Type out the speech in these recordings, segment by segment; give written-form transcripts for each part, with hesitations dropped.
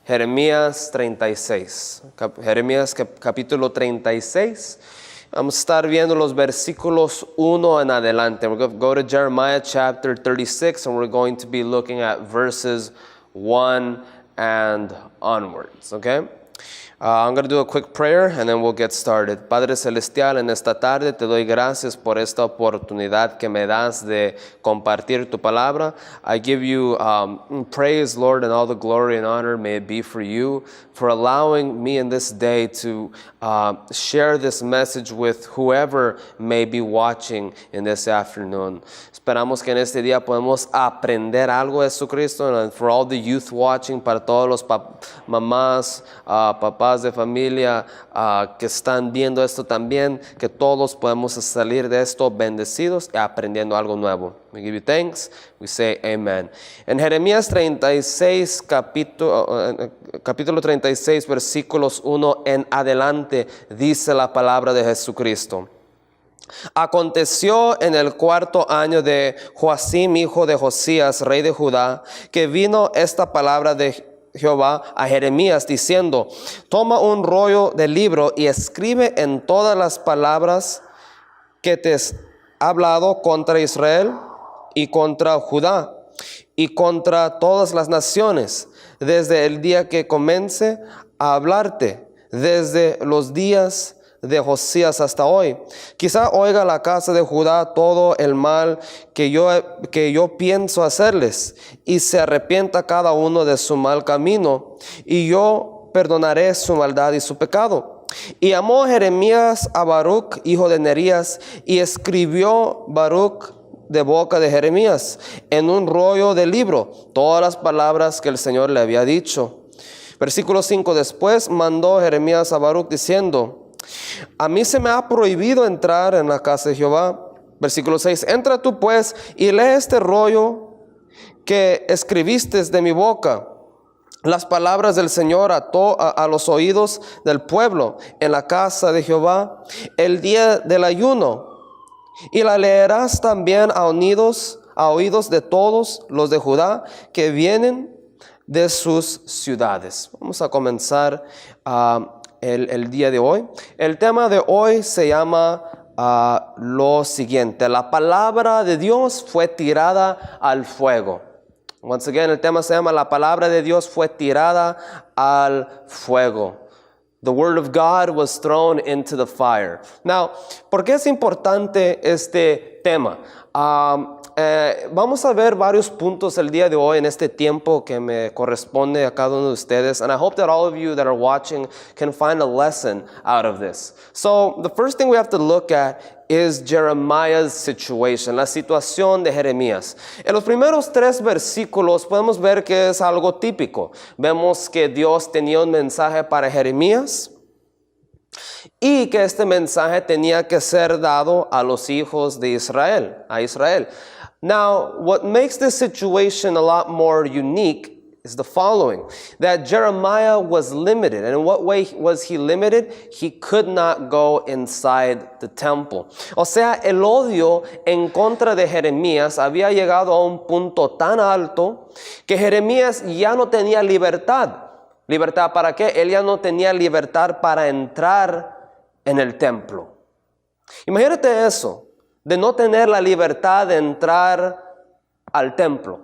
Jeremías 36. Jeremías capítulo 36. Vamos a estar viendo los versículos 1 en adelante. We're going to go to Jeremiah chapter 36 and we're going to be looking at verses 1 and onwards, okay? I'm going to do a quick prayer and then we'll get started. Padre Celestial, en esta tarde te doy gracias por esta oportunidad que me das de compartir tu palabra. I give you praise, Lord, and all the glory and honor may it be for you, for allowing me in this day to share this message with whoever may be watching in this afternoon. Esperamos que en este día podamos aprender algo de Jesucristo, and for all the youth watching, para todos los mamás, papás de familia que están viendo esto también, que todos podemos salir de esto bendecidos y aprendiendo algo nuevo. We give you thanks, we say amen. En Jeremías 36, capítulo 36, versículos 1 en adelante, dice la palabra de Jesucristo. Aconteció en el 4º año de Joacim, hijo de Josías, rey de Judá, que vino esta palabra de Jehová a Jeremías diciendo: toma un rollo de libro y escribe en todas las palabras que te he hablado contra Israel y contra Judá y contra todas las naciones, desde el día que comience a hablarte, desde los días de Josías hasta hoy. Quizá oiga la casa de Judá todo el mal que yo pienso hacerles, y se arrepienta cada uno de su mal camino, y yo perdonaré su maldad y su pecado. Y llamó Jeremías a Baruch, hijo de Nerías, y escribió Baruch de boca de Jeremías en un rollo de libro todas las palabras que el Señor le había dicho. Versículo 5. Después mandó Jeremías a Baruch diciendo: a mí se me ha prohibido entrar en la casa de Jehová. Versículo 6. Entra tú pues y lee este rollo que escribiste de mi boca, las palabras del Señor a los oídos del pueblo en la casa de Jehová el día del ayuno, y la leerás también a oídos de todos los de Judá que vienen de sus ciudades. Vamos a comenzar el día de hoy. El tema de hoy se llama lo siguiente: la palabra de Dios fue tirada al fuego. Once again, el tema se llama la palabra de Dios fue tirada al fuego. The word of God was thrown into the fire. Now, ¿por qué es importante este tema? Vamos a ver varios puntos el día de hoy en este tiempo que me corresponde a cada uno de ustedes. And I hope that all of you that are watching can find a lesson out of this. So, the first thing we have to look at is Jeremiah's situation, la situación de Jeremías. En los primeros 3 versículos podemos ver que es algo típico. Vemos que Dios tenía un mensaje para Jeremías y que este mensaje tenía que ser dado a los hijos de Israel, a Israel. Now, what makes this situation a lot more unique is the following: that Jeremiah was limited. And in what way was he limited? He could not go inside the temple. O sea, el odio en contra de Jeremías había llegado a un punto tan alto que Jeremías ya no tenía libertad. ¿Libertad para qué? Él ya no tenía libertad para entrar en el templo. Imagínate eso, de no tener la libertad de entrar al templo.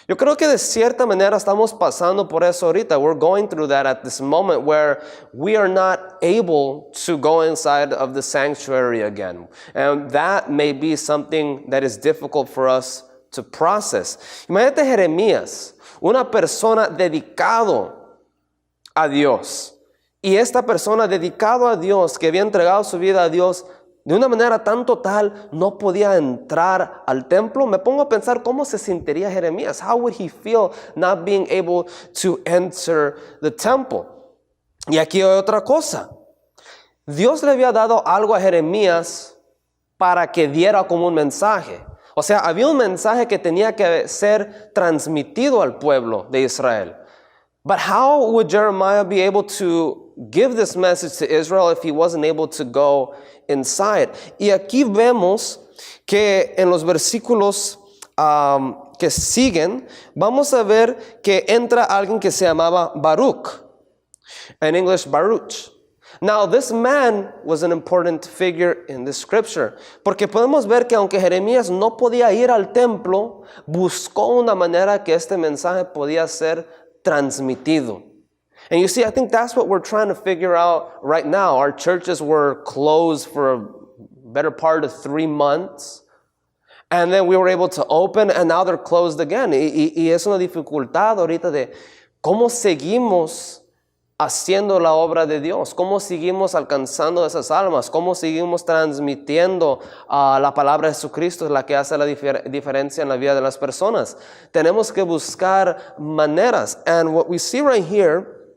Yo creo que de cierta manera estamos pasando por eso ahorita. We're going through that at this moment where we are not able to go inside of the sanctuary again. And that may be something that is difficult for us to process. Imagínate Jeremías, una persona dedicado a Dios. Y esta persona dedicado a Dios, que había entregado su vida a Dios, de una manera tan total, no podía entrar al templo. Me pongo a pensar cómo se sentiría Jeremías. How would he feel not being able to enter the temple? Y aquí hay otra cosa. Dios le había dado algo a Jeremías para que diera como un mensaje. O sea, había un mensaje que tenía que ser transmitido al pueblo de Israel. But how would Jeremiah be able to give this message to Israel if he wasn't able to go inside? Y aquí vemos que en los versículos que siguen, vamos a ver que entra alguien que se llamaba Baruch. In English, Baruch. Now, this man was an important figure in the scripture, porque podemos ver que aunque Jeremías no podía ir al templo, buscó una manera que este mensaje podía ser transmitido. And you see, I think that's what we're trying to figure out right now. Our churches were closed for a better part of 3 months. And then we were able to open, and now they're closed again. Y es una dificultad ahorita de cómo seguimos haciendo la obra de Dios, cómo seguimos alcanzando esas almas, cómo seguimos transmitiendo la palabra de Jesucristo, es la que hace la diferencia en la vida de las personas. Tenemos que buscar maneras. And what we see right here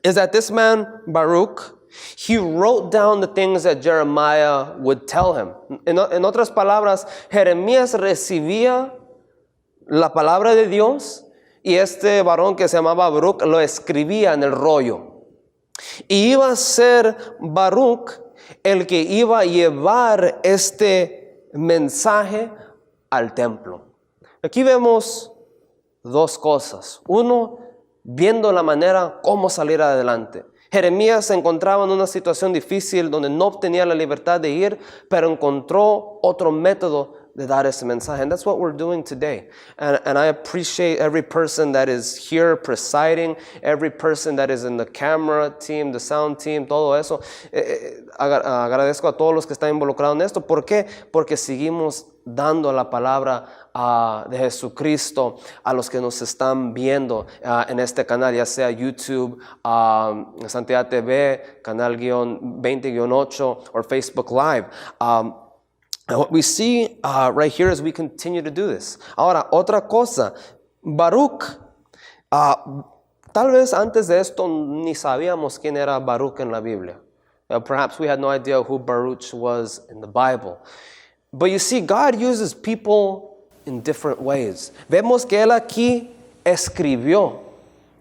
is that this man, Baruch, he wrote down the things that Jeremiah would tell him. En otras palabras, Jeremías recibía la palabra de Dios y este varón que se llamaba Baruch lo escribía en el rollo. Y iba a ser Baruch el que iba a llevar este mensaje al templo. Aquí vemos dos cosas. Uno, viendo la manera cómo salir adelante. Jeremías se encontraba en una situación difícil donde no obtenía la libertad de ir, pero encontró otro método de dar ese mensaje. And that's what we're doing today. And I appreciate every person that is here presiding, every person that is in the camera team, the sound team, todo eso. Agradezco a todos los que están involucrados en esto. ¿Por qué? Porque seguimos dando la palabra de Jesucristo a los que nos están viendo en este canal, ya sea YouTube, Santidad TV, canal 20-8 o Facebook Live. And what we see right here is we continue to do this. Ahora, otra cosa, Baruch, tal vez antes de esto ni sabíamos quién era Baruch en la Biblia. Perhaps we had no idea who Baruch was in the Bible. But you see, God uses people in different ways. Vemos que él aquí escribió.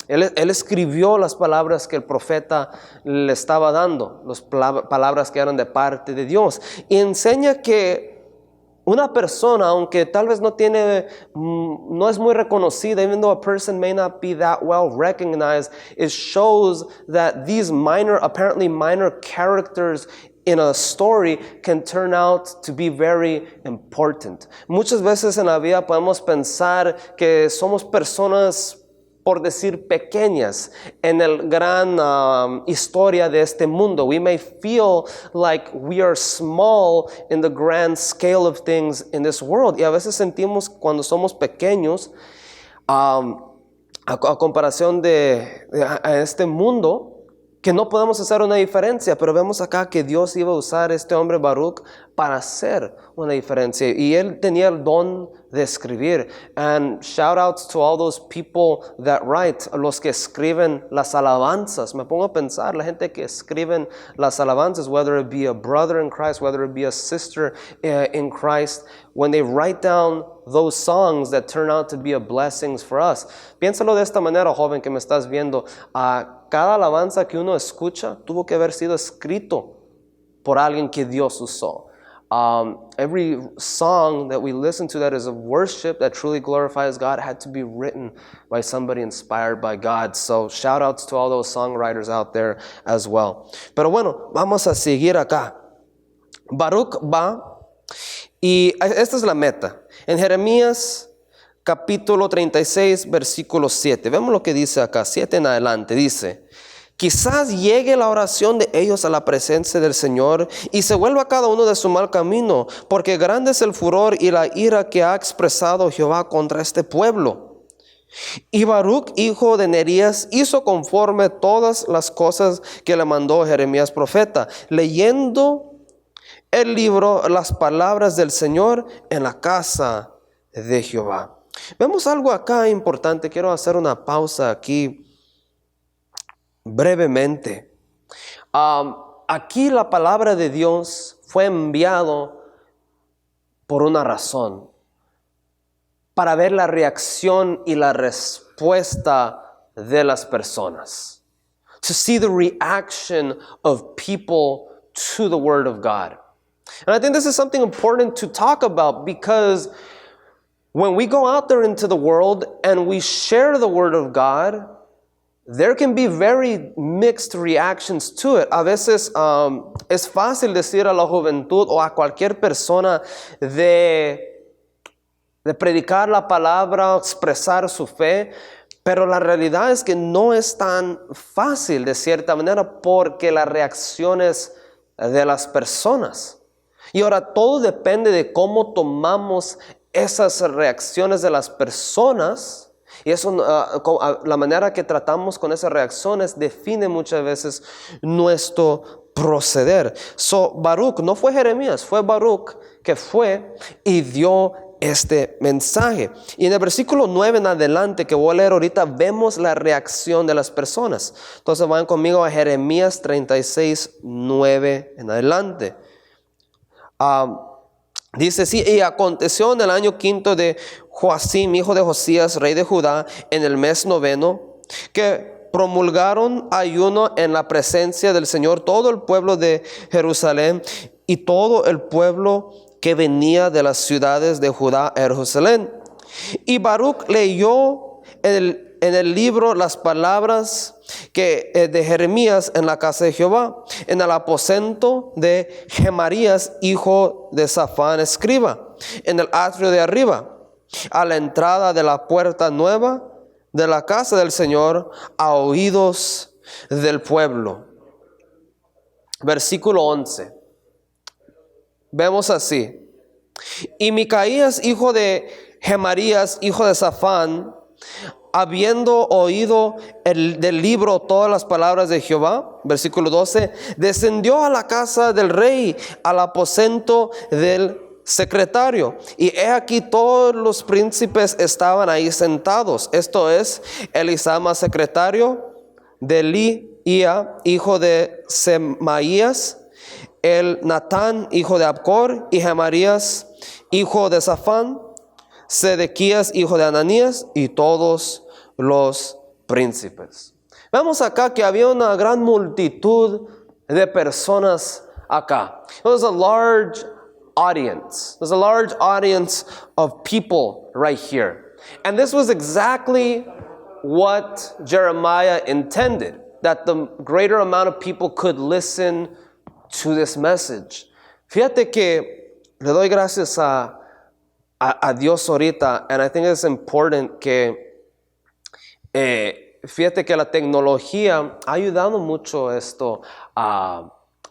Él escribió las palabras que el profeta le estaba dando, las palabras que eran de parte de Dios. Y enseña que una persona, aunque tal vez no es muy reconocida, even though a person may not be that well recognized, it shows that these apparently minor characters in a story can turn out to be very important. Muchas veces en la vida podemos pensar que somos personas, por decir, pequeñas en el gran historia de este mundo. We may feel like we are small in the grand scale of things in this world. Y a veces sentimos cuando somos pequeños, a comparación a este mundo, que no podemos hacer una diferencia, pero vemos acá que Dios iba a usar a este hombre Baruch para hacer una diferencia. Y él tenía el don de escribir. And shout outs to all those people that write, los que escriben las alabanzas. Me pongo a pensar, la gente que escriben las alabanzas, whether it be a brother in Christ, whether it be a sister in Christ, when they write down those songs that turn out to be a blessings for us. Piénsalo de esta manera, joven que me estás viendo. Cada alabanza que uno escucha tuvo que haber sido escrito por alguien que Dios usó. Every song that we listen to that is of worship, that truly glorifies God, had to be written by somebody inspired by God. So shout outs to all those songwriters out there as well. Pero bueno, vamos a seguir acá. Baruch va, y esta es la meta. En Jeremías capítulo 36, versículo 7. Vemos lo que dice acá, 7 en adelante. Dice: quizás llegue la oración de ellos a la presencia del Señor y se vuelva cada uno de su mal camino, porque grande es el furor y la ira que ha expresado Jehová contra este pueblo. Y Baruch, hijo de Nerías, hizo conforme todas las cosas que le mandó Jeremías profeta, leyendo el libro, las palabras del Señor en la casa de Jehová. Vemos algo acá importante. Quiero hacer una pausa aquí brevemente. Aquí la palabra de Dios fue enviado por una razón, para ver la reacción y la respuesta de las personas. To see the reaction of people to the Word of God. And I think this is something important to talk about, because when we go out there into the world and we share the word of God, there can be very mixed reactions to it. A veces es fácil decir a la juventud o a cualquier persona de predicar la palabra, expresar su fe, pero la realidad es que no es tan fácil de cierta manera porque las reacciones de las personas. Y ahora todo depende de cómo tomamos esas reacciones de las personas, y eso, la manera que tratamos con esas reacciones define muchas veces nuestro proceder. So, Baruch, no fue Jeremías, fue Baruch que fue y dio este mensaje. Y en el versículo 9 en adelante, que voy a leer ahorita, vemos la reacción de las personas. Entonces vayan conmigo a Jeremías 36, 9 en adelante. Dice así: y aconteció en el año quinto de Joacim, hijo de Josías, rey de Judá, en el mes noveno, que promulgaron ayuno en la presencia del Señor todo el pueblo de Jerusalén y todo el pueblo que venía de las ciudades de Judá a Jerusalén. Y Baruch leyó en el libro las palabras de Jeremías en la casa de Jehová, en el aposento de Gemarías, hijo de Safán, escriba, en el atrio de arriba, a la entrada de la puerta nueva de la casa del Señor, a oídos del pueblo. Versículo 11. Vemos así: y Micaías, hijo de Gemarías, hijo de Safán, habiendo oído del libro todas las palabras de Jehová, versículo 12, descendió a la casa del rey, al aposento del secretario, y he aquí todos los príncipes estaban ahí sentados, esto es, Elisama secretario, Delía hijo de Semaías, el Natán hijo de Abcor, y Gemarías hijo de Safán, Sedequías hijo de Ananías, y todos los príncipes. Vemos acá que había una gran multitud de personas acá. There was a large audience. There's a large audience of people right here. And this was exactly what Jeremiah intended, that the greater amount of people could listen to this message. Fíjate que le doy gracias a Dios ahorita, and I think it's important que fíjate que la tecnología ha ayudado mucho esto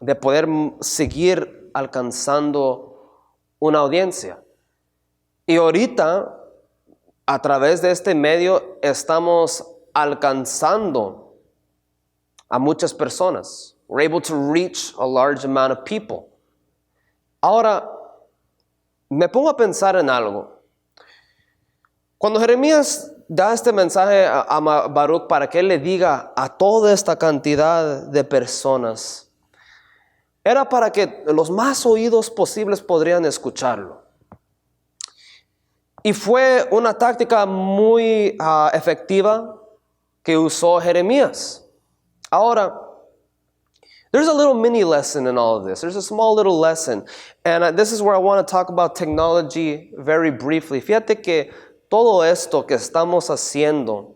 de poder seguir alcanzando una audiencia. Y ahorita a través de este medio estamos alcanzando a muchas personas. We're able to reach a large amount of people. Ahora, me pongo a pensar en algo. Cuando Jeremías da este mensaje a Baruch para que él le diga a toda esta cantidad de personas, era para que los más oídos posibles podrían escucharlo. Y fue una táctica muy efectiva que usó Jeremías. Ahora, there's a little mini lesson in all of this. There's a small little lesson. And this is where I want to talk about technology very briefly. Fíjate que todo esto que estamos haciendo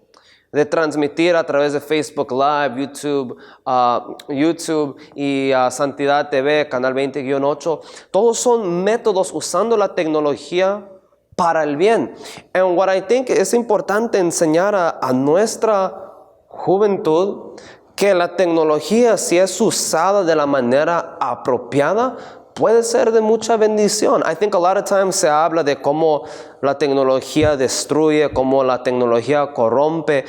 de transmitir a través de Facebook Live, YouTube y Santidad TV, Canal 20-8, todos son métodos usando la tecnología para el bien. And what I think es importante enseñar a nuestra juventud que la tecnología, si es usada de la manera apropiada, puede ser de mucha bendición. I think a lot of times se habla de cómo la tecnología destruye, cómo la tecnología corrompe,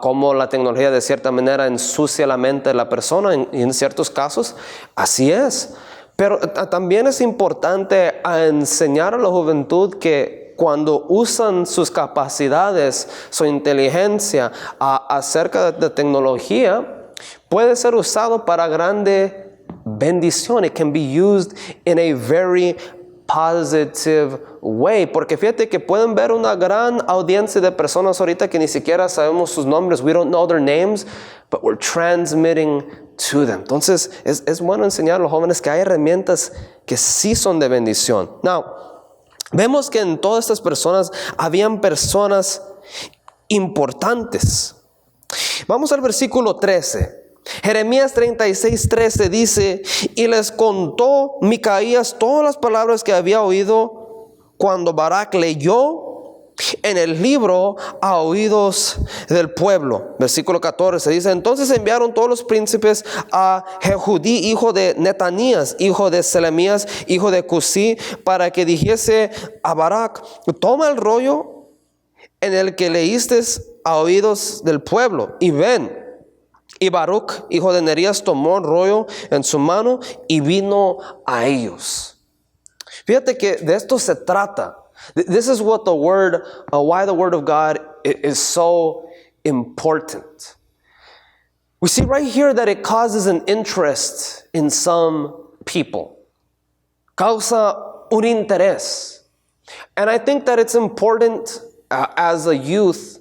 cómo la tecnología de cierta manera ensucia la mente de la persona, y en ciertos casos así es. Pero también es importante enseñar a la juventud que cuando usan sus capacidades, su inteligencia acerca de tecnología, puede ser usado para grande bendición. It can be used in a very positive way. Porque fíjate que pueden ver una gran audiencia de personas ahorita que ni siquiera sabemos sus nombres. We don't know their names, but we're transmitting to them. Entonces es bueno enseñar a los jóvenes que hay herramientas que sí son de bendición. Now, vemos que en todas estas personas habían personas importantes. Vamos al versículo 13. Jeremías 36:13 dice: y les contó Micaías todas las palabras que había oído cuando Barak leyó en el libro a oídos del pueblo. Versículo 14 dice: entonces enviaron todos los príncipes a Jehudí, hijo de Netanías, hijo de Selemías, hijo de Cusí, para que dijese a Barak: toma el rollo en el que leíste a oídos del pueblo y ven. Y Baruch, hijo de Nerías, tomó el rollo en su mano y vino a ellos. Fíjate que de esto se trata. This is what the word, why the word of God is so important. We see right here that it causes an interest in some people. Causa un interés. And I think that it's important as a youth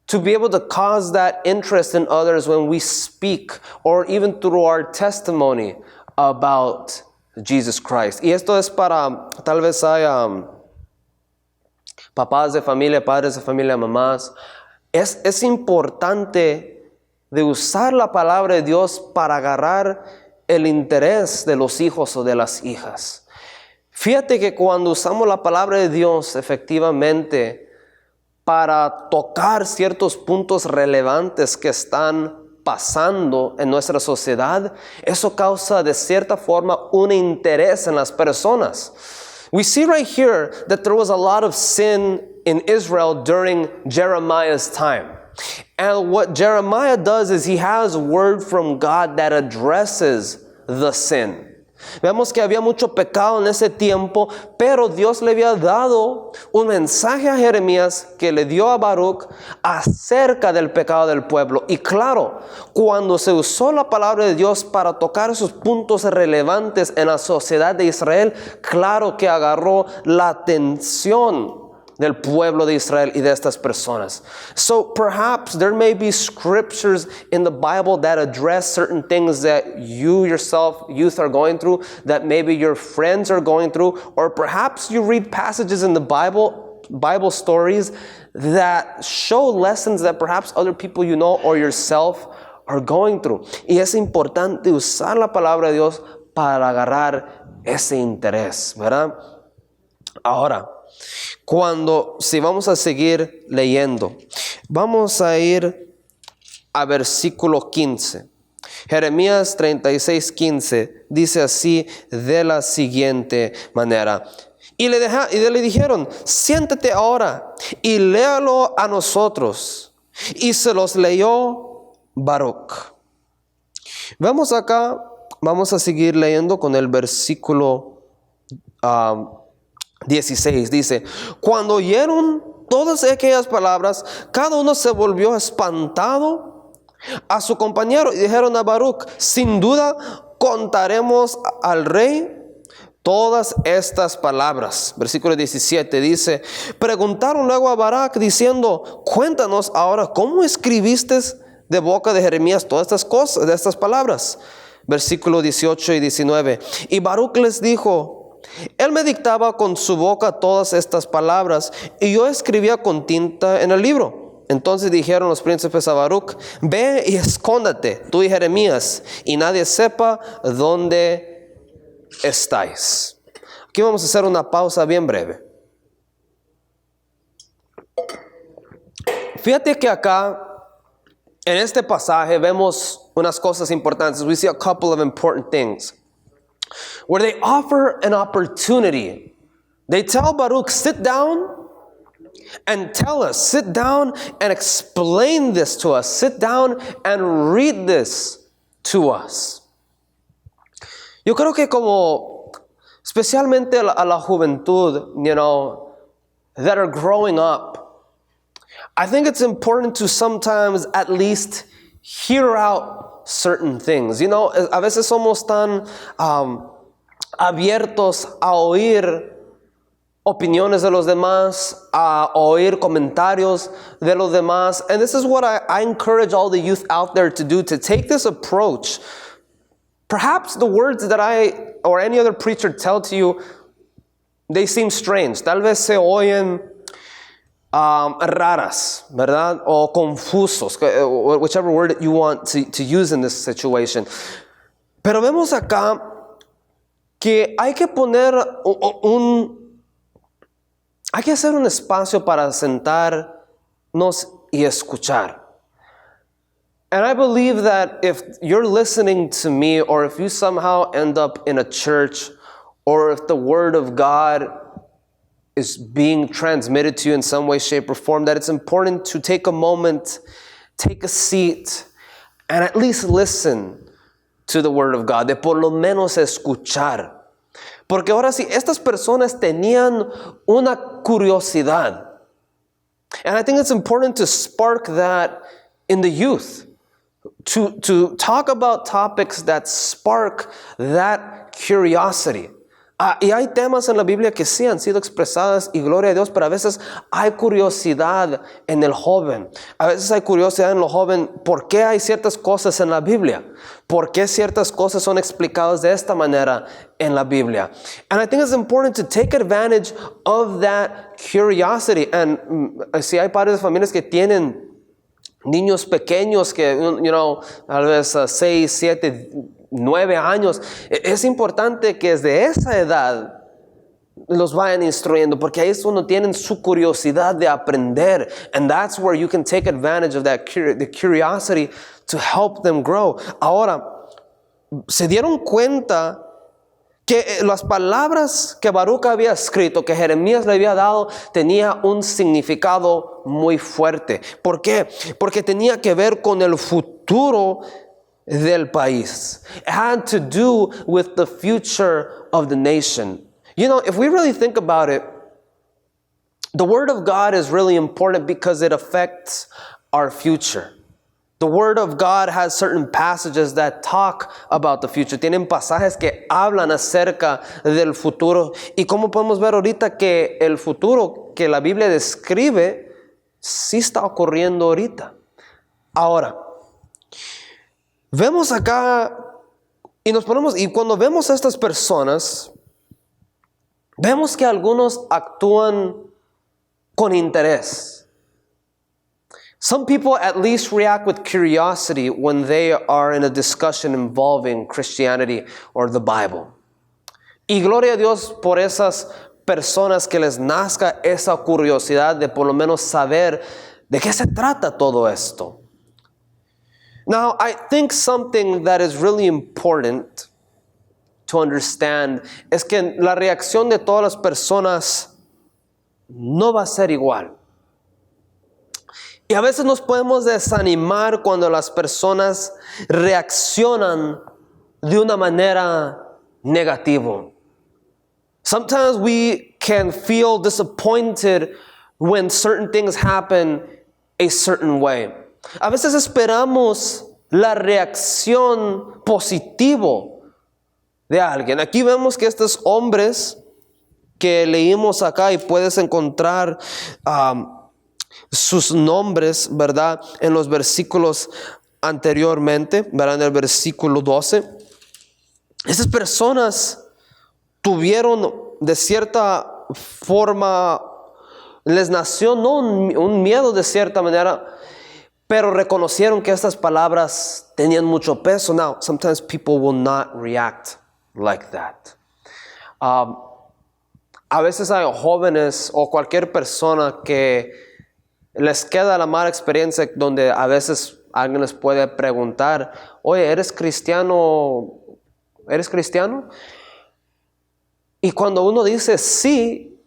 to be able to cause that interest in others when we speak or even through our testimony about Jesus Christ. Y esto es para, tal vez hay papás de familia, padres de familia, mamás. Es importante de usar la palabra de Dios para agarrar el interés de los hijos o de las hijas. Fíjate que cuando usamos la palabra de Dios efectivamente para tocar ciertos puntos relevantes que están pasando en nuestra sociedad, eso causa de cierta forma un interés en las personas. We see right here that there was a lot of sin in Israel during Jeremiah's time. And what Jeremiah does is he has a word from God that addresses the sin. Vemos que había mucho pecado en ese tiempo, pero Dios le había dado un mensaje a Jeremías que le dio a Baruch acerca del pecado del pueblo. Y claro, cuando se usó la palabra de Dios para tocar esos puntos relevantes en la sociedad de Israel, claro que agarró la atención del pueblo de Israel y de estas personas. So perhaps there may be scriptures in the Bible that address certain things that you yourself, youth, are going through, that maybe your friends are going through, or perhaps you read passages in the Bible stories that show lessons that perhaps other people you know or yourself are going through. Y es importante usar la palabra de Dios para agarrar ese interés, ¿verdad? Ahora, si vamos a seguir leyendo, vamos a ir a versículo 15. Jeremías 36:15 dice así de la siguiente manera: y le dijeron: siéntate ahora y léalo a nosotros. Y se los leyó Baruch. Vamos acá, vamos a seguir leyendo con el versículo 16, dice: cuando oyeron todas aquellas palabras, cada uno se volvió espantado a su compañero y dijeron a Baruch: sin duda contaremos al rey todas estas palabras. Versículo 17 dice: preguntaron luego a Barak diciendo: cuéntanos ahora cómo escribiste de boca de Jeremías todas estas cosas, de estas palabras. Versículo 18 y 19. Y Baruch les dijo: él me dictaba con su boca todas estas palabras, y yo escribía con tinta en el libro. Entonces dijeron los príncipes a Baruch: ve y escóndate, tú y Jeremías, y nadie sepa dónde estáis. Aquí vamos a hacer una pausa bien breve. Fíjate que acá, en este pasaje, vemos unas cosas importantes. We see a couple of important things, where they offer an opportunity. They tell Baruch: sit down and tell us. Sit down and explain this to us. Sit down and read this to us. Yo creo que como, especialmente a la juventud, that are growing up, I think it's important to sometimes at least hear out certain things. A veces somos tan abiertos a oír opiniones de los demás, a oír comentarios de los demás. And this is what I encourage all the youth out there to do, to take this approach. Perhaps the words that I or any other preacher tell to you they seem strange. Tal vez se oyen raras, ¿verdad? O confusos, whichever word you want to use in this situation. Pero vemos acá que hay que poner hay que hacer un espacio para sentarnos y escuchar. And I believe that if you're listening to me, or if you somehow end up in a church, or if the Word of God is being transmitted to you in some way, shape, or form, that it's important to take a moment, take a seat, and at least listen to the Word of God, de por lo menos escuchar. Porque ahora sí, estas personas tenían una curiosidad. And I think it's important to spark that in the youth. To talk about topics that spark that curiosity. Y hay temas en la Biblia que sí han sido expresadas y gloria a Dios, pero a veces hay curiosidad en el joven. A veces hay curiosidad en el joven, ¿por qué hay ciertas cosas en la Biblia? ¿Por qué ciertas cosas son explicadas de esta manera en la Biblia? And I think it's important to take advantage of that curiosity. And si hay padres de familias que tienen niños pequeños que, tal vez 6, 7, 9 años, es importante que desde esa edad los vayan instruyendo, porque ahí es cuando tienen su curiosidad de aprender. And that's where you can take advantage of that the curiosity to help them grow. Ahora, se dieron cuenta que las palabras que Baruch había escrito, que Jeremías le había dado, tenía un significado muy fuerte. ¿Por qué? Porque tenía que ver con el futuro del país. It had to do with the future of the nation. If we really think about it, the Word of God is really important because it affects our future. The Word of God has certain passages that talk about the future. Tienen pasajes que hablan acerca del futuro. Y como podemos ver ahorita que el futuro que la Biblia describe sí está ocurriendo ahorita. Ahora, vemos acá y cuando vemos a estas personas, vemos que algunos actúan con interés. Some people at least react with curiosity when they are in a discussion involving Christianity or the Bible. Y gloria a Dios por esas personas que les nazca esa curiosidad de por lo menos saber de qué se trata todo esto. Now, I think something that is really important to understand es que la reacción de todas las personas no va a ser igual. Y a veces nos podemos desanimar cuando las personas reaccionan de una manera negativa. Sometimes we can feel disappointed when certain things happen a certain way. A veces esperamos la reacción positiva de alguien. Aquí vemos que estos hombres que leímos acá, y puedes encontrar sus nombres, ¿verdad? En los versículos anteriormente, ¿verdad? En el versículo 12. Esas personas tuvieron de cierta forma, les nació no un miedo de cierta manera, pero reconocieron que estas palabras tenían mucho peso. Now, sometimes people will not react like that. A veces hay jóvenes o cualquier persona que les queda la mala experiencia donde a veces alguien les puede preguntar, oye, ¿eres cristiano? ¿Eres cristiano? Y cuando uno dice sí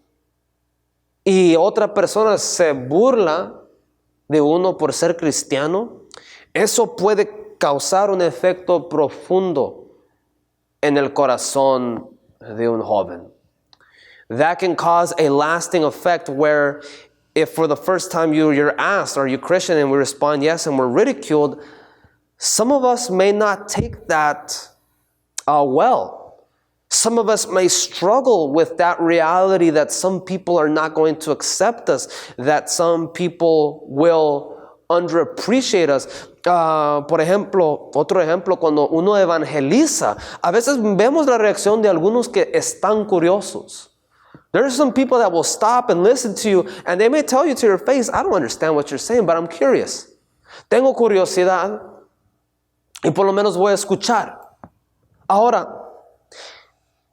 y otra persona se burla de uno por ser cristiano, eso puede causar un efecto profundo en el corazón de un joven. That can cause a lasting effect where if for the first time you're asked, are you Christian? And we respond yes, and we're ridiculed, some of us may not take that well. Some of us may struggle with that reality that some people are not going to accept us, that some people will underappreciate us. Por ejemplo, otro ejemplo, cuando uno evangeliza, a veces vemos la reacción de algunos que están curiosos. There are some people that will stop and listen to you, and they may tell you to your face, I don't understand what you're saying, but I'm curious. Tengo curiosidad, y por lo menos voy a escuchar. Ahora,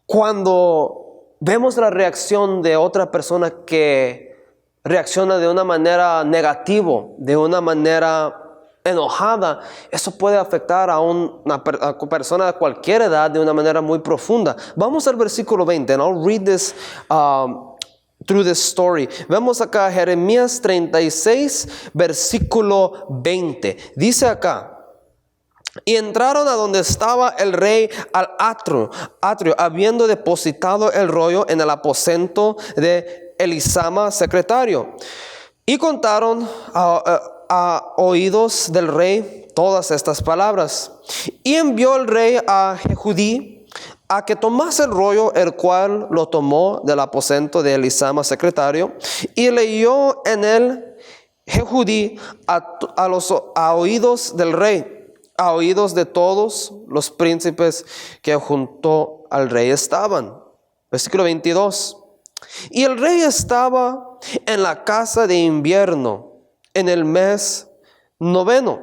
cuando vemos la reacción de otra persona que reacciona de una manera negativa, de una manera enojada, eso puede afectar a una persona de cualquier edad de una manera muy profunda. Vamos al versículo 20, and I'll read this through this story. Vemos acá Jeremías 36, versículo 20. Dice acá: y entraron a donde estaba el rey al atrio, habiendo depositado el rollo en el aposento de Elisama, secretario. Y contaron a oídos del rey todas estas palabras. Y envió el rey a Jehudí a que tomase el rollo, el cual lo tomó del aposento de Elisama, secretario, y leyó en él Jehudí a oídos del rey, a oídos de todos los príncipes que junto al rey estaban. Versículo 22. Y el rey estaba en la casa de invierno en el mes 9,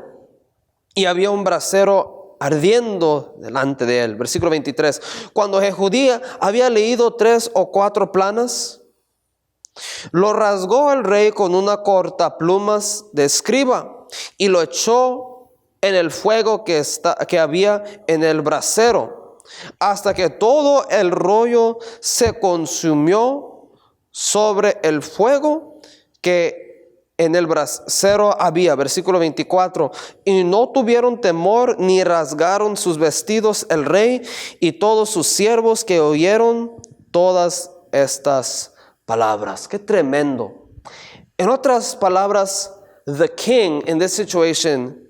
y había un brasero ardiendo delante de él. Versículo 23. Cuando Jehudí había leído 3 o 4 planas, lo rasgó el rey con una cortaplumas de escriba y lo echó en el fuego que había en el brasero, hasta que todo el rollo se consumió sobre el fuego que en el brasero había. Versículo 24. Y no tuvieron temor ni rasgaron sus vestidos el rey y todos sus siervos que oyeron todas estas palabras. Qué tremendo. En otras palabras, the king in this situation,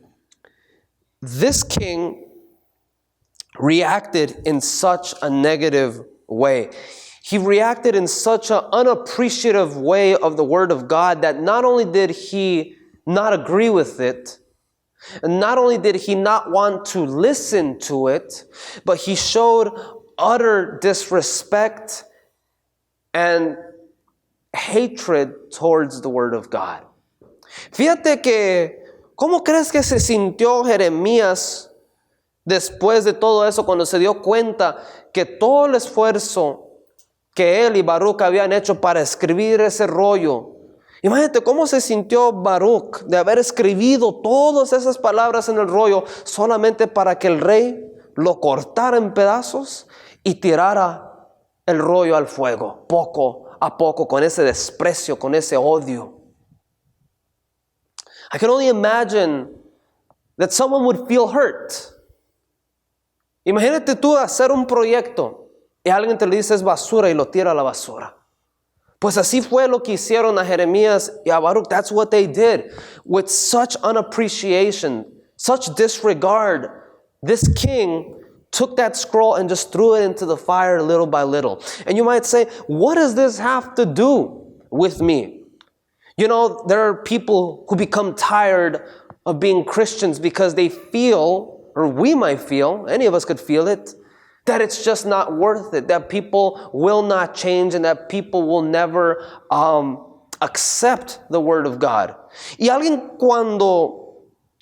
this king reacted in such a negative way. He reacted in such an unappreciative way of the word of God that not only did he not agree with it, and not only did he not want to listen to it, but he showed utter disrespect and hatred towards the word of God. Fíjate que, ¿cómo crees que se sintió Jeremías después de todo eso cuando se dio cuenta que todo el esfuerzo que él y Baruch habían hecho para escribir ese rollo? Imagínate cómo se sintió Baruch de haber escrito todas esas palabras en el rollo solamente para que el rey lo cortara en pedazos y tirara el rollo al fuego, poco a poco, con ese desprecio, con ese odio. I can only imagine that someone would feel hurt. Imagínate tú hacer un proyecto y alguien te le dice es basura y lo tira a la basura. Pues así fue lo que hicieron a Jeremías y a Baruch. That's what they did. With such unappreciation, such disregard, this king took that scroll and just threw it into the fire little by little. And you might say, what does this have to do with me? You know, there are people who become tired of being Christians because they feel, or we might feel, any of us could feel it, that it's just not worth it, that people will not change and that people will never accept the word of God. Y alguien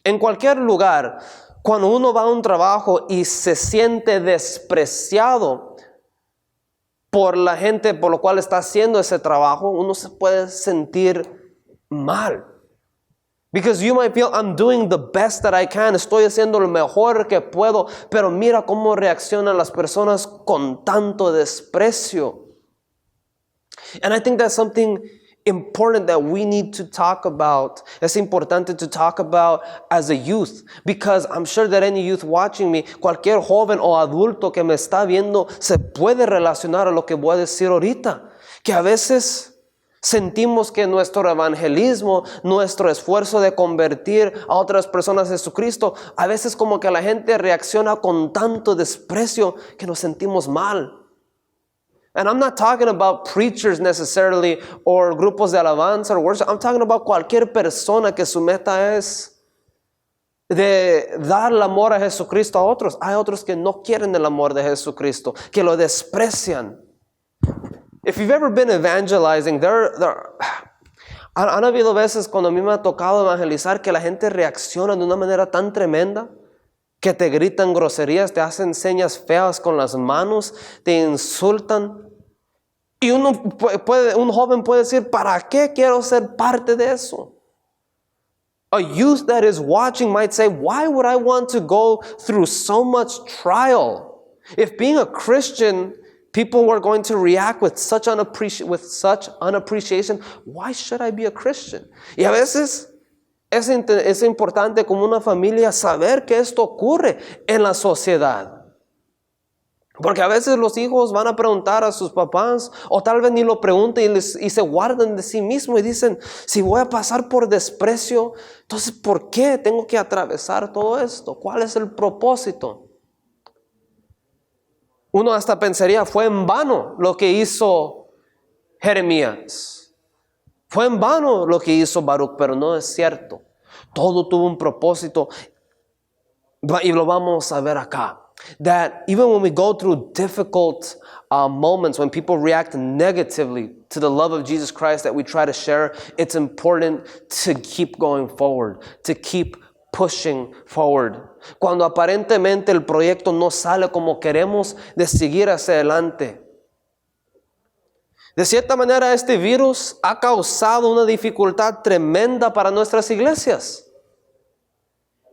en cualquier lugar, cuando uno va a un trabajo y se siente despreciado por la gente por lo cual está haciendo ese trabajo, uno se puede sentir mal. Because you might feel, I'm doing the best that I can, estoy haciendo lo mejor que puedo, pero mira cómo reaccionan las personas con tanto desprecio. And I think that's something important that we need to talk about. Es importante to talk about as a youth, because I'm sure that any youth watching me, cualquier joven o adulto que me está viendo, se puede relacionar a lo que voy a decir ahorita. Que a veces sentimos que nuestro evangelismo, nuestro esfuerzo de convertir a otras personas a Jesucristo, a veces como que la gente reacciona con tanto desprecio que nos sentimos mal. And I'm not talking about preachers necessarily or grupos de alabanza or worship. I'm talking about cualquier persona que su meta es de dar el amor a Jesucristo a otros. Hay otros que no quieren el amor de Jesucristo, que lo desprecian. If you've ever been evangelizing, han habido veces cuando a mí me ha tocado evangelizar que la gente reacciona de una manera tan tremenda que te gritan groserías, te hacen señas feas con las manos, te insultan. Y un joven puede decir, ¿para qué quiero ser parte de eso? A youth that is watching might say, why would I want to go through so much trial? If being a Christian, people were going to react with such unappreciation, why should I be a Christian? Y a veces es importante como una familia saber que esto ocurre en la sociedad. Porque a veces los hijos van a preguntar a sus papás, o tal vez ni lo pregunten y se guardan de sí mismos y dicen, si voy a pasar por desprecio, entonces ¿por qué tengo que atravesar todo esto? ¿Cuál es el propósito? Uno hasta pensaría, fue en vano lo que hizo Jeremías. Fue en vano lo que hizo Baruch, pero no es cierto. Todo tuvo un propósito y lo vamos a ver acá. That even when we go through difficult moments, when people react negatively to the love of Jesus Christ that we try to share, it's important to keep going forward, to keep pushing forward. Cuando aparentemente el proyecto no sale como queremos, de seguir hacia adelante. De cierta manera, este virus ha causado una dificultad tremenda para nuestras iglesias.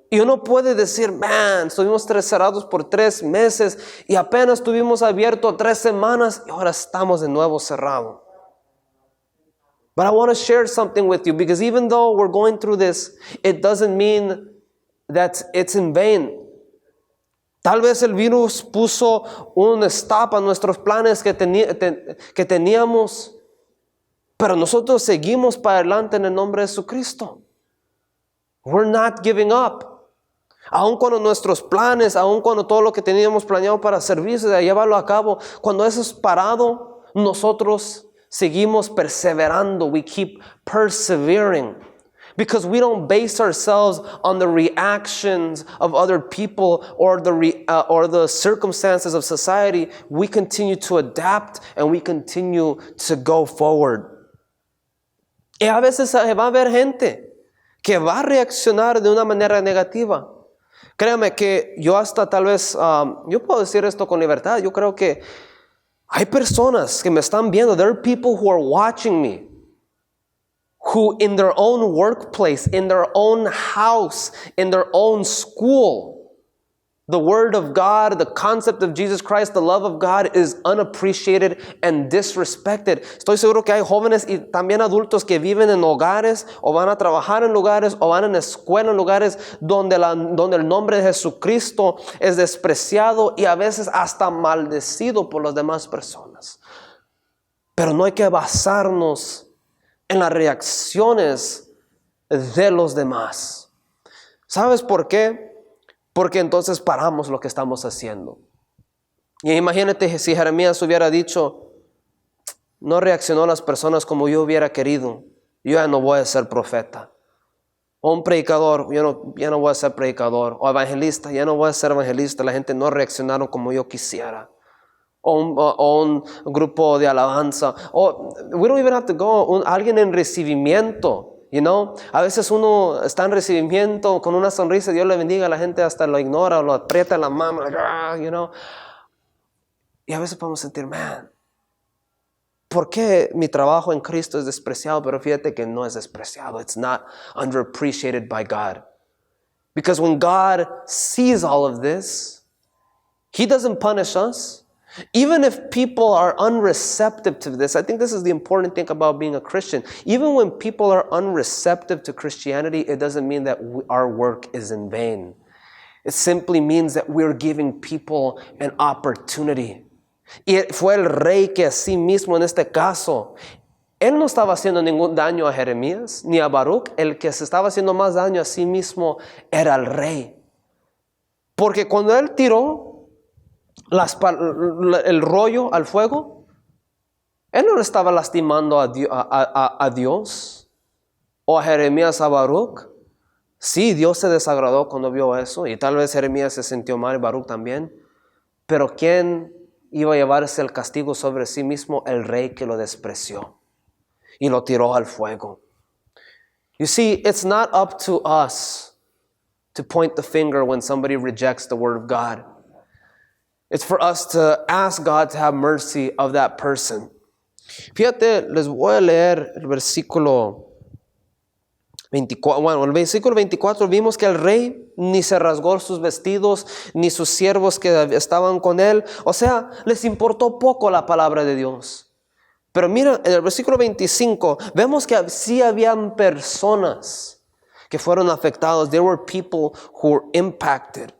Y uno puede decir, man, estuvimos cerrados por 3 meses y apenas estuvimos abiertos 3 semanas y ahora estamos de nuevo cerrados. But I want to share something with you because even though we're going through this, it doesn't mean that it's in vain. Tal vez el virus puso un stop a nuestros planes que teníamos, pero nosotros seguimos para adelante en el nombre de Jesucristo. We're not giving up. Aun cuando nuestros planes, aun cuando todo lo que teníamos planeado para servicio, de llevarlo a cabo, cuando eso es parado, nosotros seguimos perseverando. We keep persevering. Because we don't base ourselves on the reactions of other people or the circumstances of society. We continue to adapt and we continue to go forward. Y a veces va a haber gente que va a reaccionar de una manera negativa. Créame que yo hasta tal vez, yo puedo decir esto con libertad, yo creo que hay personas que me están viendo, there are people who are watching me, who in their own workplace, in their own house, in their own school, the word of God, the concept of Jesus Christ, the love of God is unappreciated and disrespected. Estoy seguro que hay jóvenes y también adultos que viven en hogares o van a trabajar en lugares o van en escuela en lugares donde el nombre de Jesucristo es despreciado y a veces hasta maldecido por las demás personas. Pero no hay que basarnos en las reacciones de los demás. ¿Sabes por qué? Porque entonces paramos lo que estamos haciendo. Y imagínate si Jeremías hubiera dicho, no reaccionó a las personas como yo hubiera querido, yo ya no voy a ser profeta. O un predicador, ya no voy a ser predicador. O evangelista, ya no voy a ser evangelista. La gente no reaccionaron como yo quisiera. O un grupo de alabanza. O we don't even have to go. Alguien en recibimiento. You know, a veces uno está en recibimiento con una sonrisa, Dios le bendiga, la gente hasta lo ignora o lo aprieta en la mano, you know. Y a veces podemos sentir, man, ¿por qué mi trabajo en Cristo es despreciado? Pero fíjate que no es despreciado. It's not underappreciated by God. Because when God sees all of this, He doesn't punish us. Even if people are unreceptive to this, I think this is the important thing about being a Christian. Even when people are unreceptive to Christianity, it doesn't mean that our work is in vain. It simply means that we're giving people an opportunity. Y fue el rey que a sí mismo en este caso, él no estaba haciendo ningún daño a Jeremías ni a Baruch. El que se estaba haciendo más daño a sí mismo era el rey. Porque cuando él tiró el rollo al fuego, él no le estaba lastimando a Dios o a Jeremías, a Baruch. Sí, Dios se desagradó cuando vio eso y tal vez Jeremías se sintió mal y Baruch también. Pero ¿quién iba a llevarse el castigo sobre sí mismo el rey que lo despreció y lo tiró al fuego. You see, it's not up to us to point the finger when somebody rejects the word of God. It's for us to ask God to have mercy of that person. Fíjate, les voy a leer el versículo 24. Bueno, el versículo 24 vimos que el rey ni se rasgó sus vestidos, ni sus siervos que estaban con él. O sea, les importó poco la palabra de Dios. Pero mira, en el versículo 25 vemos que sí habían personas que fueron afectados. There were people who were impacted.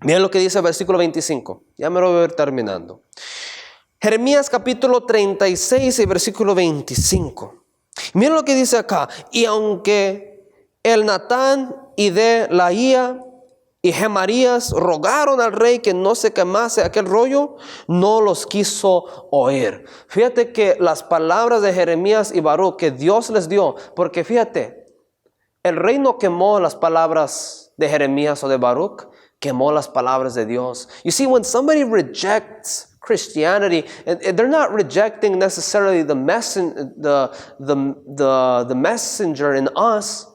Miren lo que dice el versículo 25. Ya me lo voy a ir terminando. Jeremías capítulo 36 y versículo 25. Miren lo que dice acá. Y aunque el Natán y de Laía y Gemarías rogaron al rey que no se quemase aquel rollo, no los quiso oír. Fíjate que las palabras de Jeremías y Baruch que Dios les dio, porque fíjate, el rey no quemó las palabras de Jeremías o de Baruch, quemó las palabras de Dios. You see, when somebody rejects Christianity, and they're not rejecting necessarily the messenger in us,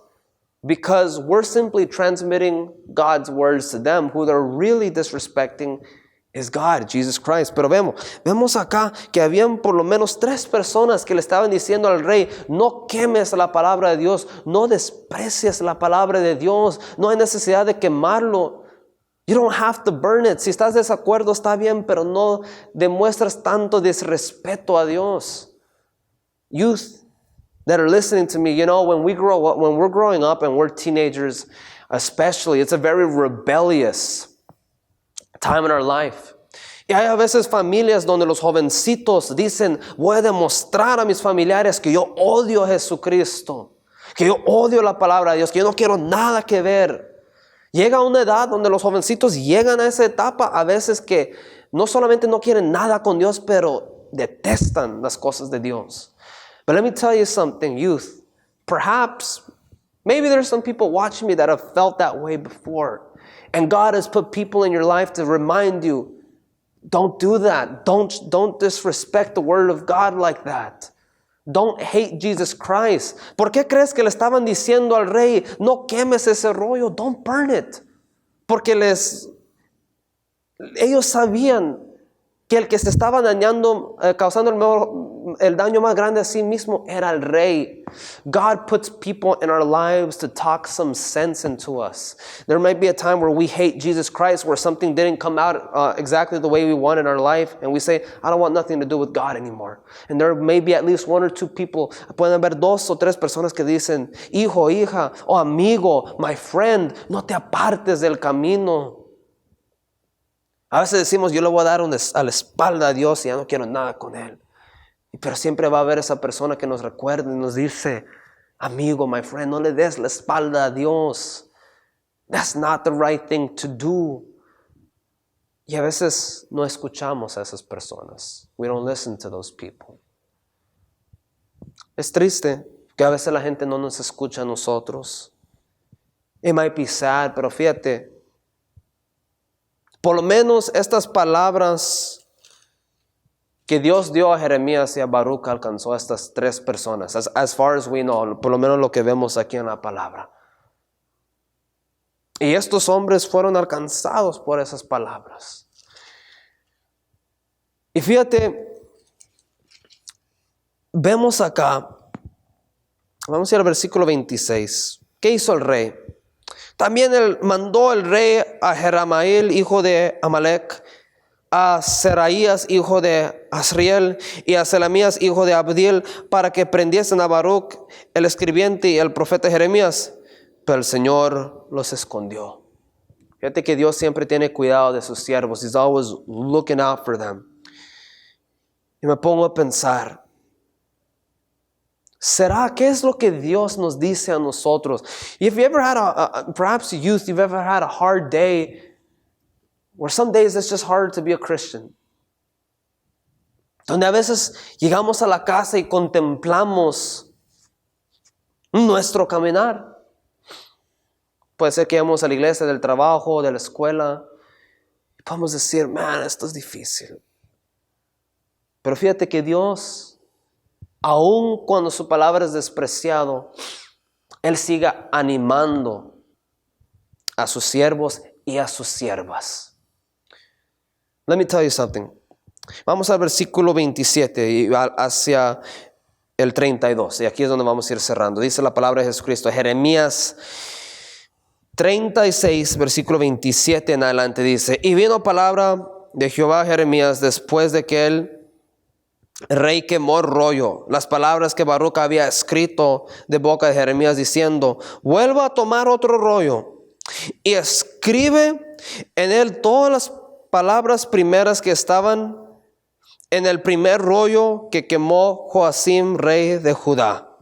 because we're simply transmitting God's words to them. Who they're really disrespecting is God, Jesus Christ. Pero vemos acá que habían por lo menos 3 personas que le estaban diciendo al rey: no quemes la palabra de Dios, no desprecies la palabra de Dios, no hay necesidad de quemarlo. You don't have to burn it. Si estás de desacuerdo está bien, pero no demuestras tanto desrespeto a Dios. Youth that are listening to me, you know, when we're growing up and we're teenagers especially, it's a very rebellious time in our life. Y hay a veces familias donde los jovencitos dicen: voy a demostrar a mis familiares que yo odio a Jesucristo, que yo odio la palabra de Dios, que yo no quiero nada que ver. Llega una edad donde los jovencitos llegan a esa etapa a veces que no solamente no quieren nada con Dios, pero detestan las cosas de Dios. But let me tell you something, youth. Perhaps, maybe there's some people watching me that have felt that way before. And God has put people in your life to remind you, don't do that. Don't disrespect the word of God like that. Don't hate Jesus Christ. ¿Por qué crees que le estaban diciendo al rey: no quemes ese rollo, don't burn it? Porque ellos sabían que el que se estaba dañando, causando el daño más grande a sí mismo era el rey. God puts people in our lives to talk some sense into us. There might be a time where we hate Jesus Christ, where something didn't come out exactly the way we want in our life, and we say, I don't want nothing to do with God anymore. And there may be at least 1 or 2 people, pueden haber 2 o 3 personas que dicen: hijo, hija, o amigo, my friend, no te apartes del camino. A veces decimos: yo le voy a dar a la espalda a Dios y ya no quiero nada con Él. Pero siempre va a haber esa persona que nos recuerda y nos dice: amigo, my friend, no le des la espalda a Dios. That's not the right thing to do. Y a veces no escuchamos a esas personas. We don't listen to those people. Es triste que a veces la gente no nos escucha a nosotros. It might be sad, pero fíjate, por lo menos estas palabras que Dios dio a Jeremías y a Baruch alcanzó a estas 3 personas. As far as we know, por lo menos lo que vemos aquí en la palabra. Y estos hombres fueron alcanzados por esas palabras. Y fíjate, vemos acá, vamos a ir al versículo 26. ¿Qué hizo el rey? También mandó el rey a Jeramael, hijo de Amalek, a Seraías, hijo de Asriel, y a Selamías, hijo de Abdiel, para que prendiesen a Baruch, el escribiente, y el profeta Jeremías. Pero el Señor los escondió. Fíjate que Dios siempre tiene cuidado de sus siervos. He's always looking out for them. Y me pongo a pensar, ¿será qué es lo que Dios nos dice a nosotros? If you ever had perhaps youth, you've ever had a hard day, where some days it's just hard to be a Christian. Donde a veces llegamos a la casa y contemplamos nuestro caminar. Puede ser que vamos a la iglesia, del trabajo, de la escuela. Podemos decir, man, esto es difícil. Pero fíjate que Dios, aun cuando su palabra es despreciado, Él sigue animando a sus siervos y a sus siervas. Let me tell you something. Vamos al versículo 27 y hacia el 32. Y aquí es donde vamos a ir cerrando. Dice la palabra de Jesucristo. Jeremías 36, versículo 27 en adelante dice: Y vino palabra de Jehová a Jeremías después de que el rey quemó el rollo, las palabras que Baruch había escrito de boca de Jeremías, diciendo: Vuelva a tomar otro rollo y escribe en él todas las palabras primeras que estaban en el primer rollo que quemó Joacim, rey de Judá.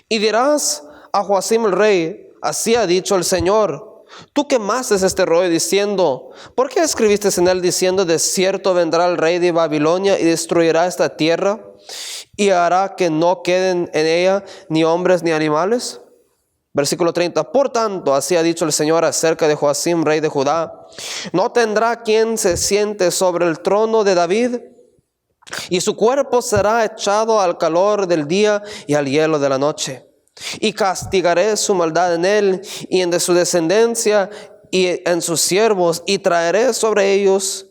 Y dirás a Joacim el rey: Así ha dicho el Señor: Tú quemaste este rollo diciendo: ¿Por qué escribiste en él diciendo: De cierto vendrá el rey de Babilonia y destruirá esta tierra y hará que no queden en ella ni hombres ni animales? Versículo 30. Por tanto, así ha dicho el Señor acerca de Joacim, rey de Judá: No tendrá quien se siente sobre el trono de David, y su cuerpo será echado al calor del día y al hielo de la noche. Y castigaré su maldad en él y en de su descendencia y en sus siervos, y traeré sobre ellos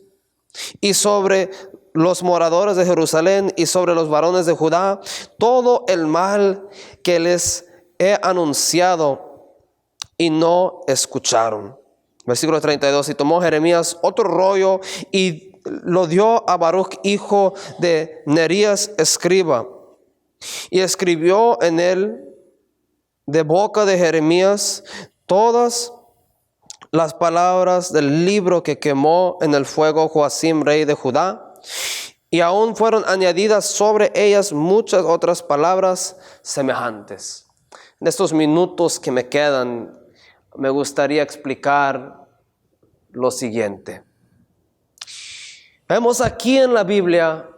y sobre los moradores de Jerusalén y sobre los varones de Judá todo el mal que les he anunciado, y no escucharon. Versículo 32. Y tomó Jeremías otro rollo y lo dio a Baruch, hijo de Nerías, escriba, y escribió en él de boca de Jeremías todas las palabras del libro que quemó en el fuego Joacim, rey de Judá, y aún fueron añadidas sobre ellas muchas otras palabras semejantes. En estos minutos que me quedan, me gustaría explicar lo siguiente. Vemos aquí en la Biblia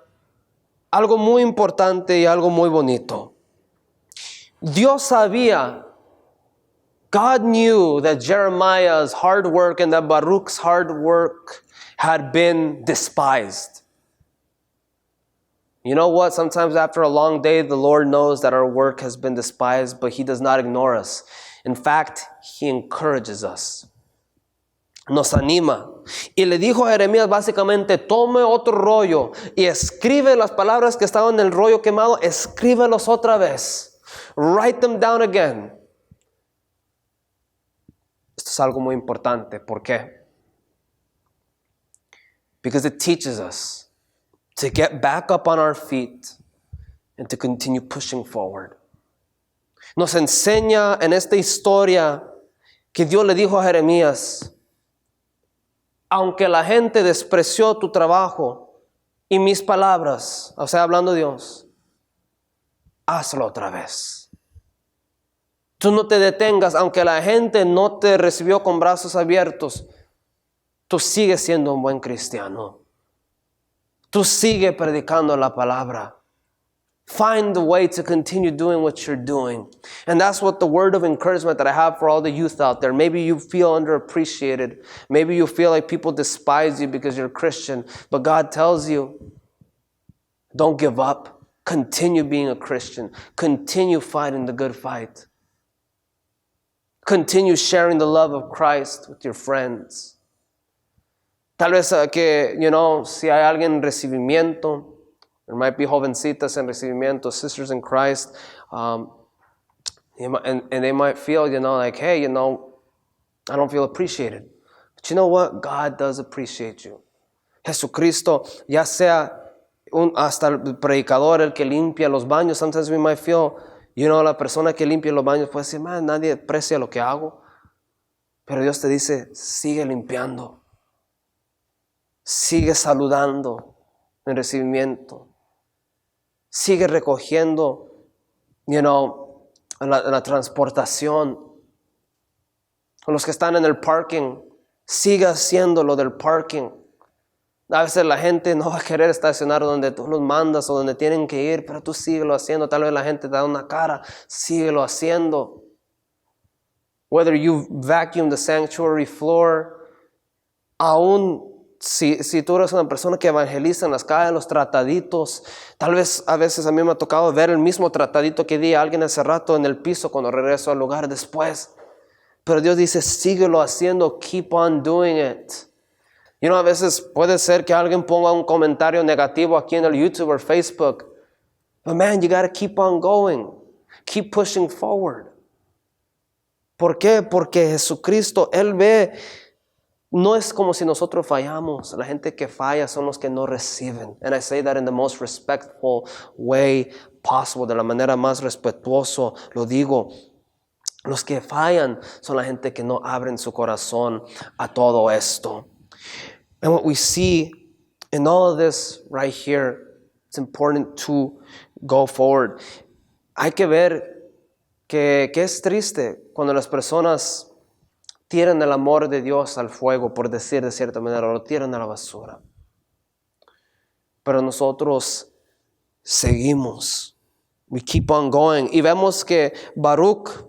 algo muy importante y algo muy bonito. Dios sabía, God knew that Jeremiah's hard work and that Baruch's hard work had been despised. You know what? Sometimes after a long day, the Lord knows that our work has been despised, but He does not ignore us. In fact, He encourages us. Nos anima. Y le dijo a Jeremías básicamente: tome otro rollo y escribe las palabras que estaban en el rollo quemado, escríbelos otra vez. Write them down again. Esto es algo muy importante. ¿Por qué? Because it teaches us to get back up on our feet and to continue pushing forward. Nos enseña en esta historia que Dios le dijo a Jeremías: aunque la gente despreció tu trabajo y mis palabras, o sea, hablando Dios, hazlo otra vez. Tú no te detengas, aunque la gente no te recibió con brazos abiertos, tú sigues siendo un buen cristiano. Tú sigue predicando la palabra. Find the way to continue doing what you're doing. And that's what the word of encouragement that I have for all the youth out there. Maybe you feel underappreciated. Maybe you feel like people despise you because you're a Christian. But God tells you, don't give up. Continue being a Christian. Continue fighting the good fight. Continue sharing the love of Christ with your friends. Tal vez que, si hay alguien en recibimiento, there might be jovencitas en recibimiento, sisters in Christ, and they might feel, like, hey, I don't feel appreciated. But you know what? God does appreciate you. Jesucristo, ya sea hasta el predicador, el que limpia los baños, sometimes we might feel, la persona que limpia los baños puede decir, man, nadie aprecia lo que hago. Pero Dios te dice, sigue limpiando. Sigue saludando en recibimiento. Sigue recogiendo, la transportación. Los que están en el parking, sigue haciendo lo del parking. A veces la gente no va a querer estacionar donde tú los mandas o donde tienen que ir, pero tú síguelo haciendo. Tal vez la gente te da una cara, síguelo haciendo. Whether you vacuum the sanctuary floor, Aún si tú eres una persona que evangeliza en las calles, los trataditos, tal vez a veces a mí me ha tocado ver el mismo tratadito que di a alguien hace rato en el piso cuando regreso al lugar después. Pero Dios dice, síguelo haciendo, keep on doing it. A veces puede ser que alguien ponga un comentario negativo aquí en el YouTube o Facebook. But man, you gotta keep on going. Keep pushing forward. ¿Por qué? Porque Jesucristo, Él ve. No es como si nosotros fallamos. La gente que falla son los que no reciben. And I say that in the most respectful way possible. De la manera más respetuosa lo digo. Los que fallan son la gente que no abren su corazón a todo esto. And what we see in all of this right here, it's important to go forward. Hay que ver que es triste cuando las personas tiran el amor de Dios al fuego, por decir de cierta manera, lo tiran a la basura. Pero nosotros seguimos. We keep on going. Y vemos que Baruch,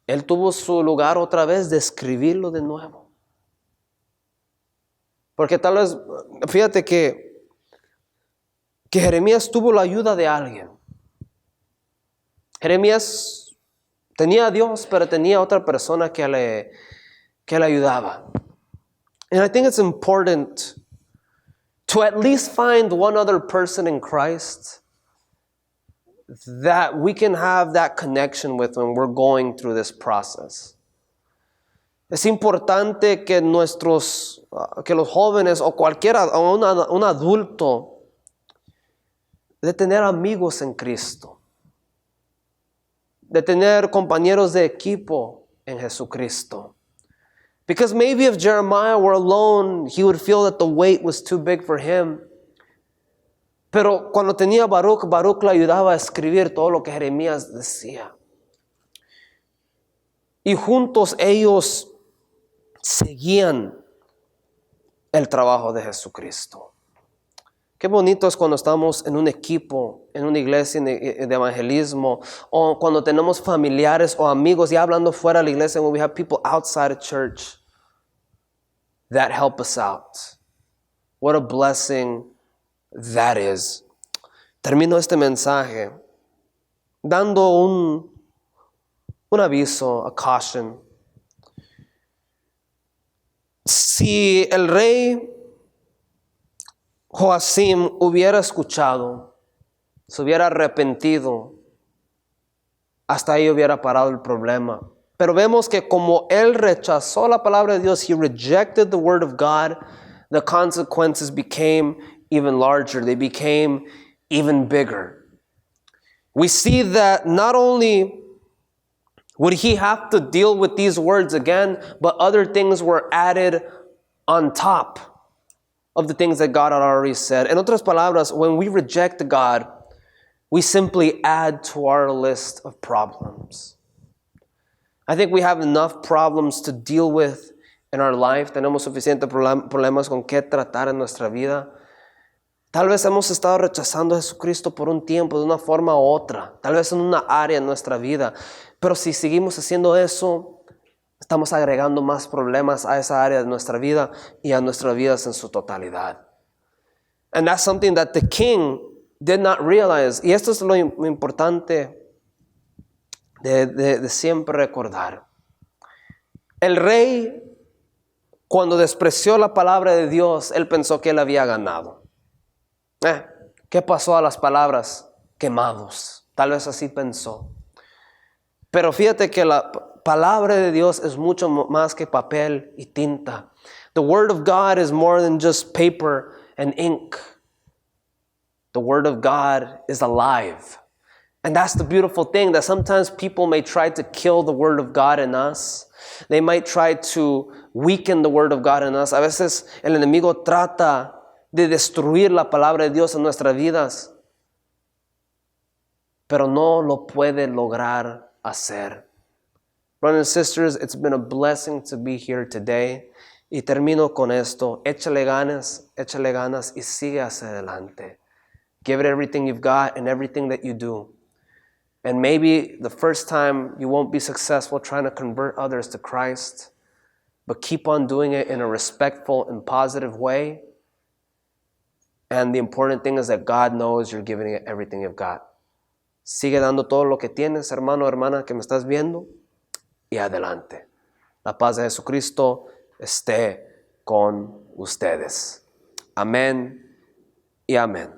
él tuvo su lugar otra vez de escribirlo de nuevo. Porque tal vez, fíjate que Jeremías tuvo la ayuda de alguien. Jeremías tenía a Dios, pero tenía otra persona que le ayudaba. And I think it's important to at least find one other person in Christ that we can have that connection with when we're going through this process. Es importante que que los jóvenes o cualquiera, o un adulto, de tener amigos en Cristo. De tener compañeros de equipo en Jesucristo. Because maybe if Jeremiah were alone, he would feel that the weight was too big for him. Pero cuando tenía Baruch le ayudaba a escribir todo lo que Jeremías decía. Y juntos ellos seguían el trabajo de Jesucristo. Qué bonito es cuando estamos en un equipo, en una iglesia de evangelismo, o cuando tenemos familiares o amigos, ya hablando fuera de la iglesia, when we have people outside of church that help us out. What a blessing that is. Termino este mensaje dando un aviso, a caution. Si el rey Joacim hubiera escuchado, se hubiera arrepentido, hasta ahí hubiera parado el problema. Pero vemos que como él rechazó la palabra de Dios, he rejected the word of God, the consequences became even larger. They became even bigger. We see that not only would he have to deal with these words again, but other things were added on top of the things that God had already said. En otras palabras, when we reject God, we simply add to our list of problems. I think we have enough problems to deal with in our life. Tenemos suficientes problemas con qué tratar en nuestra vida. Tal vez hemos estado rechazando a Jesucristo por un tiempo, de una forma u otra. Tal vez en una área en nuestra vida. Pero si seguimos haciendo eso, estamos agregando más problemas a esa área de nuestra vida y a nuestras vidas en su totalidad. And that's something that the king did not realize. Y esto es lo importante de siempre recordar. El rey, cuando despreció la palabra de Dios, él pensó que él había ganado. ¿Qué pasó a las palabras? Quemados. Tal vez así pensó. Pero fíjate que la palabra de Dios es mucho más que papel y tinta. The word of God is more than just paper and ink. The word of God is alive. And that's the beautiful thing, that sometimes people may try to kill the word of God in us. They might try to weaken the word of God in us. A veces el enemigo trata de destruir la palabra de Dios en nuestras vidas, pero no lo puede lograr hacer. Brothers and sisters, it's been a blessing to be here today. Y termino con esto. Échale ganas y sigue hacia adelante. Give it everything you've got and everything that you do. And maybe the first time you won't be successful trying to convert others to Christ, but keep on doing it in a respectful and positive way. And the important thing is that God knows you're giving it everything you've got. Sigue dando todo lo que tienes, hermano, hermana, que me estás viendo, y adelante. La paz de Jesucristo esté con ustedes. Amén y amén.